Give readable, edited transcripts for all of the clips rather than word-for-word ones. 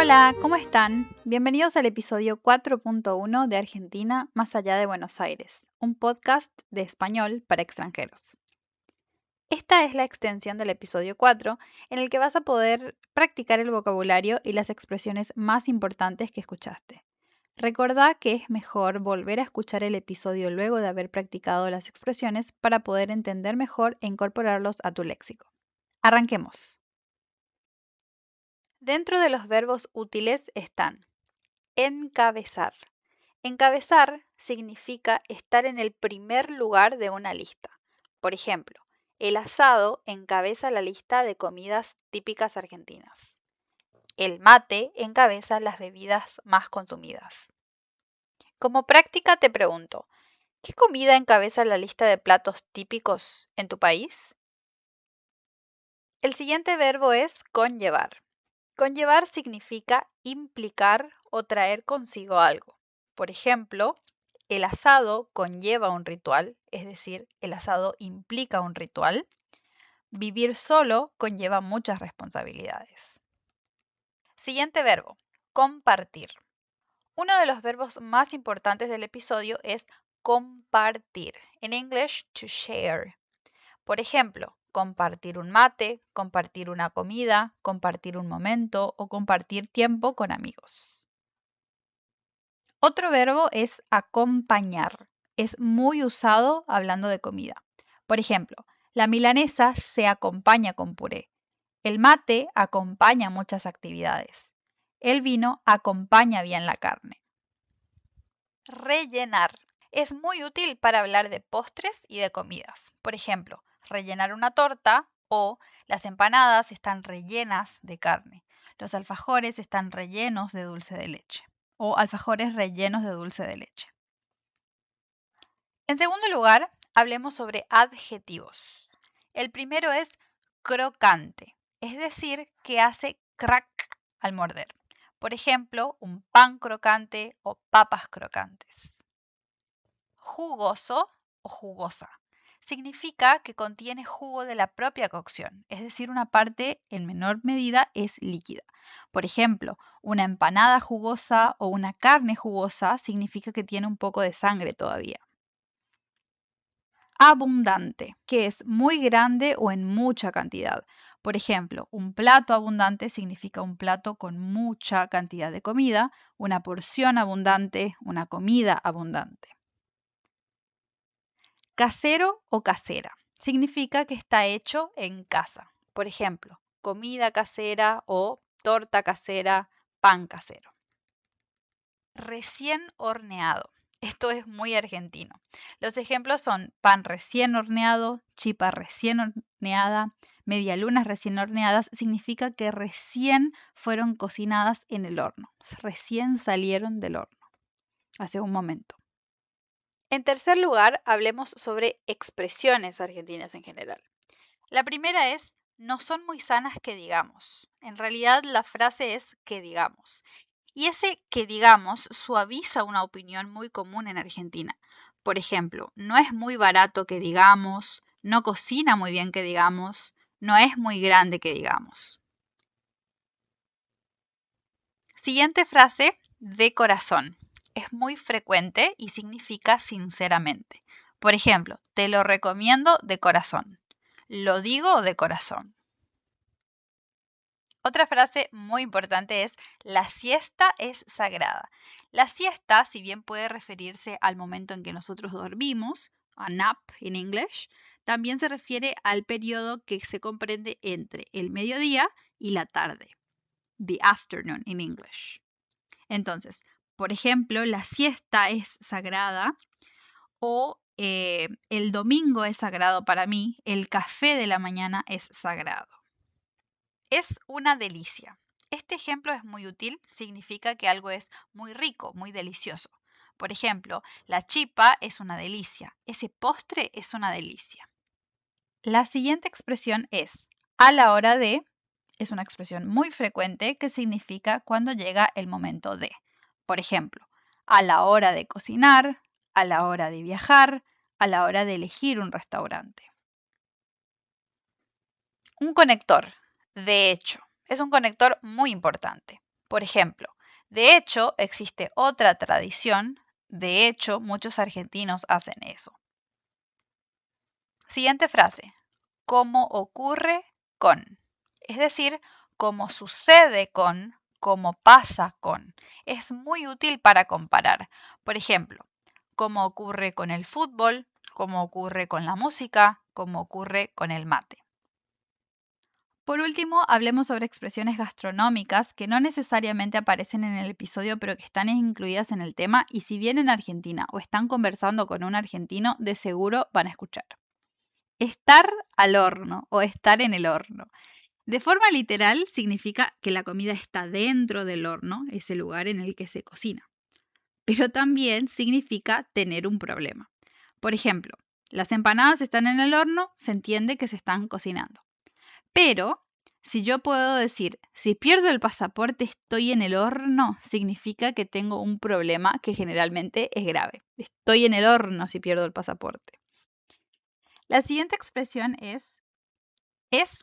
Hola, ¿cómo están? Bienvenidos al episodio 4.1 de Argentina más allá de Buenos Aires, un podcast de español para extranjeros. Esta es la extensión del episodio 4 en el que vas a poder practicar el vocabulario y las expresiones más importantes que escuchaste. Recordá que es mejor volver a escuchar el episodio luego de haber practicado las expresiones para poder entender mejor e incorporarlos a tu léxico. Arranquemos. Dentro de los verbos útiles están encabezar. Encabezar significa estar en el primer lugar de una lista. Por ejemplo, el asado encabeza la lista de comidas típicas argentinas. El mate encabeza las bebidas más consumidas. Como práctica te pregunto, ¿qué comida encabeza la lista de platos típicos en tu país? El siguiente verbo es conllevar. Conllevar significa implicar o traer consigo algo. Por ejemplo, el asado conlleva un ritual, es decir, el asado implica un ritual. Vivir solo conlleva muchas responsabilidades. Siguiente verbo, compartir. Uno de los verbos más importantes del episodio es compartir. En English, to share. Por ejemplo, compartir un mate, compartir una comida, compartir un momento o compartir tiempo con amigos. Otro verbo es acompañar. Es muy usado hablando de comida. Por ejemplo, la milanesa se acompaña con puré. El mate acompaña muchas actividades. El vino acompaña bien la carne. Rellenar. Es muy útil para hablar de postres y de comidas. Por ejemplo, rellenar una torta o las empanadas están rellenas de carne. Los alfajores están rellenos de dulce de leche o alfajores rellenos de dulce de leche. En segundo lugar, hablemos sobre adjetivos. El primero es crocante, es decir, que hace crack al morder. Por ejemplo, un pan crocante o papas crocantes. Jugoso o jugosa. Significa que contiene jugo de la propia cocción, es decir, una parte en menor medida es líquida. Por ejemplo, una empanada jugosa o una carne jugosa significa que tiene un poco de sangre todavía. Abundante, que es muy grande o en mucha cantidad. Por ejemplo, un plato abundante significa un plato con mucha cantidad de comida, una porción abundante, una comida abundante. Casero o casera. Significa que está hecho en casa. Por ejemplo, comida casera o torta casera, pan casero. Recién horneado. Esto es muy argentino. Los ejemplos son pan recién horneado, chipa recién horneada, medialunas recién horneadas. Significa que recién fueron cocinadas en el horno. Recién salieron del horno. Hace un momento. En tercer lugar, hablemos sobre expresiones argentinas en general. La primera es, no son muy sanas que digamos. En realidad la frase es que digamos. Y ese que digamos suaviza una opinión muy común en Argentina. Por ejemplo, no es muy barato que digamos, no cocina muy bien que digamos, no es muy grande que digamos. Siguiente frase, de corazón. Es muy frecuente y significa sinceramente. Por ejemplo, te lo recomiendo de corazón. Lo digo de corazón. Otra frase muy importante es la siesta es sagrada. La siesta, si bien puede referirse al momento en que nosotros dormimos, a nap en English, también se refiere al periodo que se comprende entre el mediodía y la tarde. The afternoon in English. Entonces, por ejemplo, la siesta es sagrada o el domingo es sagrado para mí, el café de la mañana es sagrado. Es una delicia. Este ejemplo es muy útil, significa que algo es muy rico, muy delicioso. Por ejemplo, la chipa es una delicia, ese postre es una delicia. La siguiente expresión es a la hora de, es una expresión muy frecuente que significa cuando llega el momento de. Por ejemplo, a la hora de cocinar, a la hora de viajar, a la hora de elegir un restaurante. Un conector, de hecho, es un conector muy importante. Por ejemplo, de hecho, existe otra tradición. De hecho, muchos argentinos hacen eso. Siguiente frase. Como ocurre con. Es decir, como sucede con, como pasa con. Es muy útil para comparar. Por ejemplo, como ocurre con el fútbol, como ocurre con la música, como ocurre con el mate. Por último, hablemos sobre expresiones gastronómicas que no necesariamente aparecen en el episodio, pero que están incluidas en el tema y si vienen a Argentina o están conversando con un argentino, de seguro van a escuchar. Estar al horno o estar en el horno. De forma literal significa que la comida está dentro del horno, ese lugar en el que se cocina. Pero también significa tener un problema. Por ejemplo, las empanadas están en el horno, se entiende que se están cocinando. Pero si yo puedo decir, si pierdo el pasaporte estoy en el horno, significa que tengo un problema que generalmente es grave. Estoy en el horno si pierdo el pasaporte. La siguiente expresión es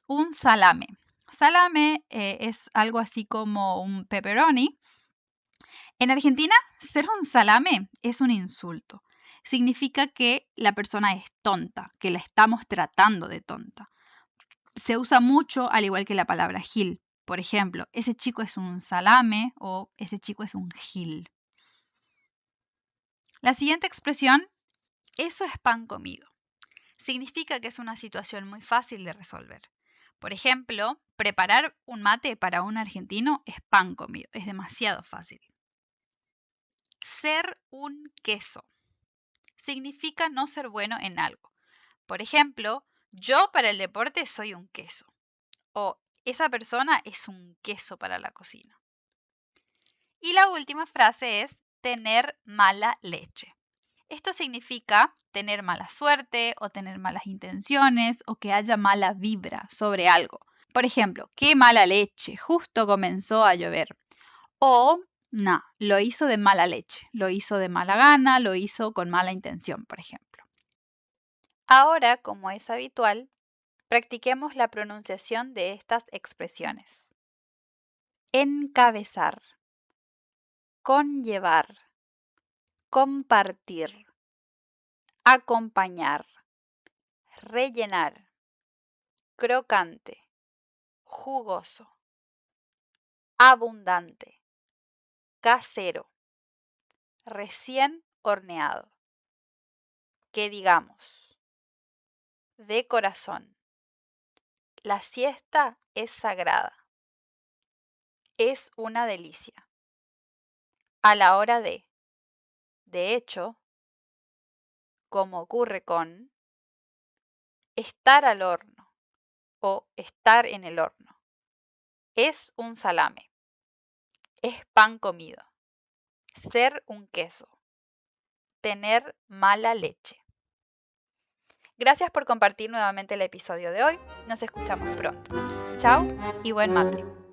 un salame. Salame es algo así como un pepperoni. En Argentina, ser un salame es un insulto. Significa que la persona es tonta, que la estamos tratando de tonta. Se usa mucho al igual que la palabra gil. Por ejemplo, ese chico es un salame o ese chico es un gil. La siguiente expresión, eso es pan comido. Significa que es una situación muy fácil de resolver. Por ejemplo, preparar un mate para un argentino es pan comido, es demasiado fácil. Ser un queso. Significa no ser bueno en algo. Por ejemplo, yo para el deporte soy un queso. O esa persona es un queso para la cocina. Y la última frase es tener mala leche. Esto significa tener mala suerte o tener malas intenciones o que haya mala vibra sobre algo. Por ejemplo, qué mala leche, justo comenzó a llover. O, no, lo hizo de mala leche, lo hizo de mala gana, lo hizo con mala intención, por ejemplo. Ahora, como es habitual, practiquemos la pronunciación de estas expresiones. Encabezar, conllevar, compartir, acompañar, rellenar, crocante, jugoso, abundante, casero, recién horneado. Que digamos, de corazón. La siesta es sagrada. Es una delicia. A la hora de hecho, como ocurre con, estar al horno o estar en el horno. Es un salame. Es pan comido. Ser un queso. Tener mala leche. Gracias por compartir nuevamente el episodio de hoy. Nos escuchamos pronto. Chao y buen mate.